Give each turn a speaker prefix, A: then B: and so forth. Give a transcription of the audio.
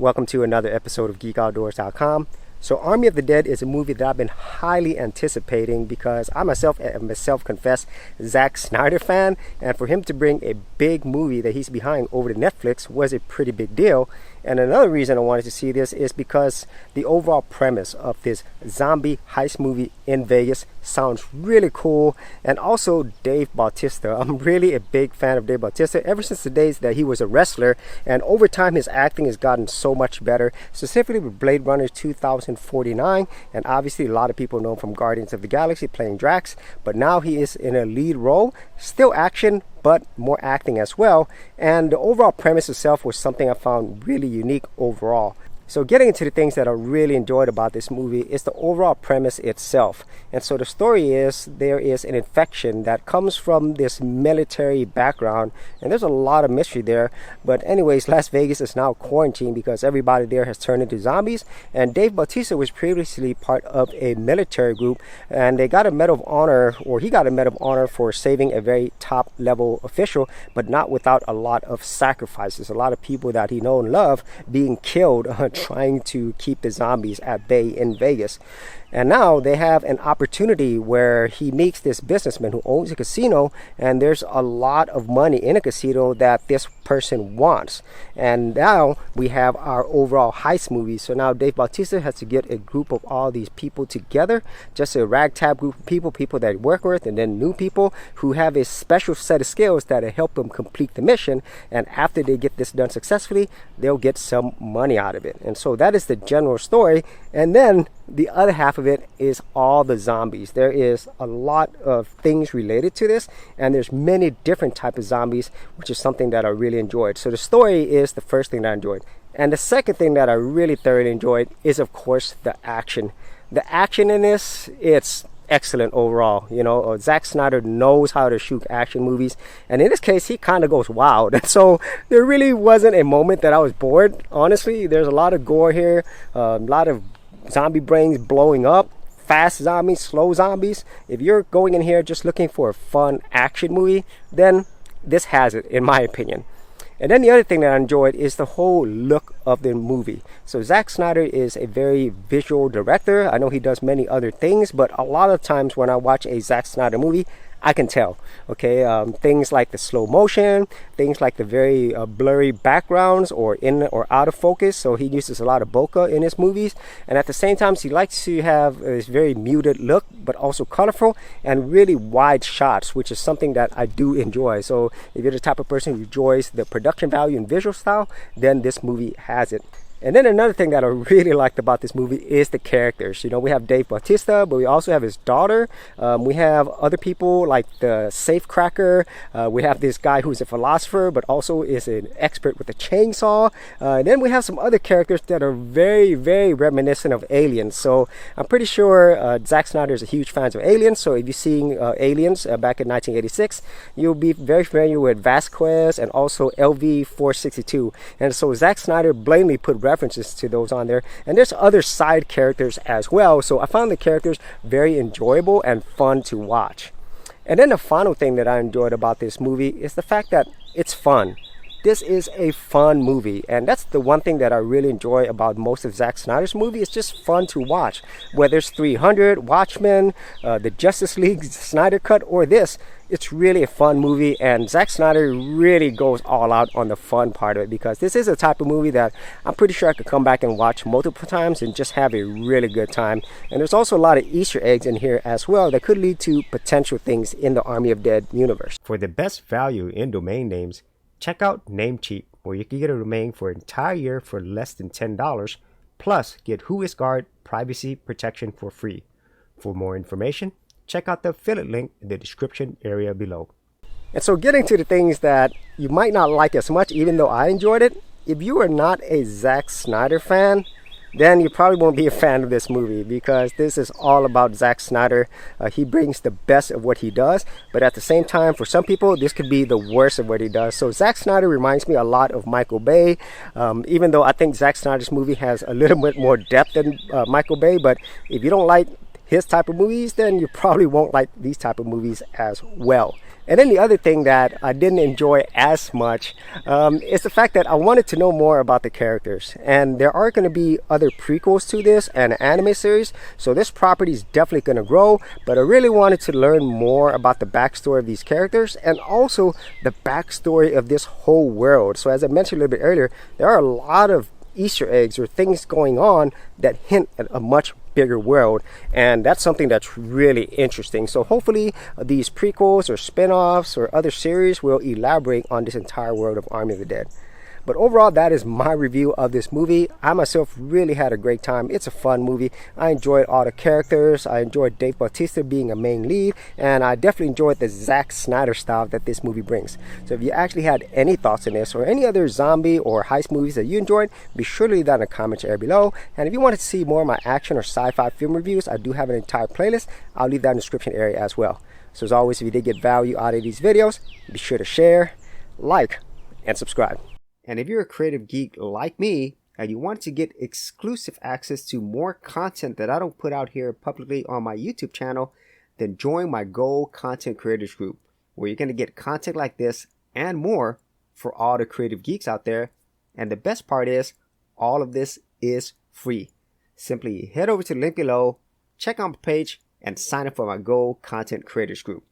A: Welcome to another episode of GeekOutdoors.com. So Army of the Dead is a movie that I've been highly anticipating because I myself am a self-confessed Zack Snyder fan, and for him to bring a big movie that he's behind over to Netflix was a pretty big deal. And another reason I wanted to see this is because the overall premise of this zombie heist movie in Vegas sounds really cool. And also Dave Bautista. I'm really a big fan of Dave Bautista ever since the days that he was a wrestler. And over time his acting has gotten so much better, specifically with Blade Runner 2049. And obviously a lot of people know him from Guardians of the Galaxy playing Drax. But now he is in a lead role. Still action, but more acting as well. And the overall premise itself was something I found really unique overall. So getting into the things that I really enjoyed about this movie is the overall premise itself. And so the story is there is an infection that comes from this military background, and there's a lot of mystery there. But anyways, Las Vegas is now quarantined because everybody there has turned into zombies. And Dave Bautista was previously part of a military group, and they got a Medal of Honor, or he got a Medal of Honor for saving a very top level official, but not without a lot of sacrifices. A lot of people that he know and love being killed trying to keep the zombies at bay in Vegas. And now they have an opportunity where he meets this businessman who owns a casino, and there's a lot of money in a casino that this person wants. And now we have our overall heist movie. So now Dave Bautista has to get a group of all these people together, just a ragtag group of people that he work with, and then new people who have a special set of skills that help them complete the mission. And after they get this done successfully, they'll get some money out of it. And so that is the general story. And then the other half of it is all the zombies. There is a lot of things related to this, and there's many different types of zombies, which is something that I really enjoyed. So the story is the first thing that I enjoyed. And the second thing that I really thoroughly enjoyed is, of course, the action. The action in this, it's excellent overall. You know, Zack Snyder knows how to shoot action movies, and in this case he kind of goes wild. And so there really wasn't a moment that I was bored. Honestly, there's a lot of gore here, a lot of zombie brains blowing up, fast zombies, slow zombies. If you're going in here just looking for a fun action movie, then this has it, in my opinion. And then the other thing that I enjoyed is the whole look of the movie. So Zack Snyder is a very visual director. I know he does many other things, but a lot of times when I watch a Zack Snyder movie, I can tell, okay, things like the slow motion, things like the very blurry backgrounds or in or out of focus. So he uses a lot of bokeh in his movies, and at the same time he likes to have this very muted look, but also colorful and really wide shots, which is something that I do enjoy. So if you're the type of person who enjoys the production value and visual style, then this movie has it. And then another thing that I really liked about this movie is the characters. You know, we have Dave Bautista, but we also have his daughter. We have other people like the safecracker. We have this guy who's a philosopher, but also is an expert with a chainsaw. And then we have some other characters that are very, very reminiscent of Aliens. So I'm pretty sure Zack Snyder is a huge fan of Aliens. So if you've seen Aliens back in 1986, you'll be very familiar with Vasquez and also LV-462. And so Zack Snyder blatantly put references to those on there, and there's other side characters as well. So I found the characters very enjoyable and fun to watch. And then the final thing that I enjoyed about this movie is the fact that it's fun. This is a fun movie, and that's the one thing that I really enjoy about most of Zack Snyder's movie. It's just fun to watch. Whether it's 300, Watchmen, the Justice League Snyder Cut, or this, it's really a fun movie, and Zack Snyder really goes all out on the fun part of it, because this is a type of movie that I'm pretty sure I could come back and watch multiple times and just have a really good time. And there's also a lot of Easter eggs in here as well that could lead to potential things in the Army of Dead universe. For the best value in domain names, check out Namecheap, where you can get a domain for an entire year for less than $10, plus get WhoisGuard privacy protection for free. For more information, check out the affiliate link in the description area below. And so getting to the things that you might not like as much, even though I enjoyed it, if you are not a Zack Snyder fan, then you probably won't be a fan of this movie, because this is all about Zack Snyder. He brings the best of what he does, but at the same time, for some people, this could be the worst of what he does. So Zack Snyder reminds me a lot of Michael Bay, even though I think Zack Snyder's movie has a little bit more depth than Michael Bay. But if you don't like his type of movies, then you probably won't like these type of movies as well. And then the other thing that I didn't enjoy as much is the fact that I wanted to know more about the characters. And there are going to be other prequels to this and an anime series. So this property is definitely going to grow. But I really wanted to learn more about the backstory of these characters and also the backstory of this whole world. So as I mentioned a little bit earlier, there are a lot of Easter eggs or things going on that hint at a much bigger world, and that's something that's really interesting. So hopefully these prequels or spin-offs or other series will elaborate on this entire world of Army of the Dead. But overall, that is my review of this movie. I myself really had a great time. It's a fun movie. I enjoyed all the characters. I enjoyed Dave Bautista being a main lead, and I definitely enjoyed the Zack Snyder style that this movie brings. So if you actually had any thoughts on this or any other zombie or heist movies that you enjoyed, be sure to leave that in the comments area below. And if you wanted to see more of my action or sci-fi film reviews, I do have an entire playlist. I'll leave that in the description area as well. So as always, if you did get value out of these videos, be sure to share, like, and subscribe. And if you're a creative geek like me and you want to get exclusive access to more content that I don't put out here publicly on my YouTube channel, then join my Gold Content Creators group, where you're going to get content like this and more for all the creative geeks out there. And the best part is, all of this is free. Simply head over to the link below, check out my page, and sign up for my Gold Content Creators group.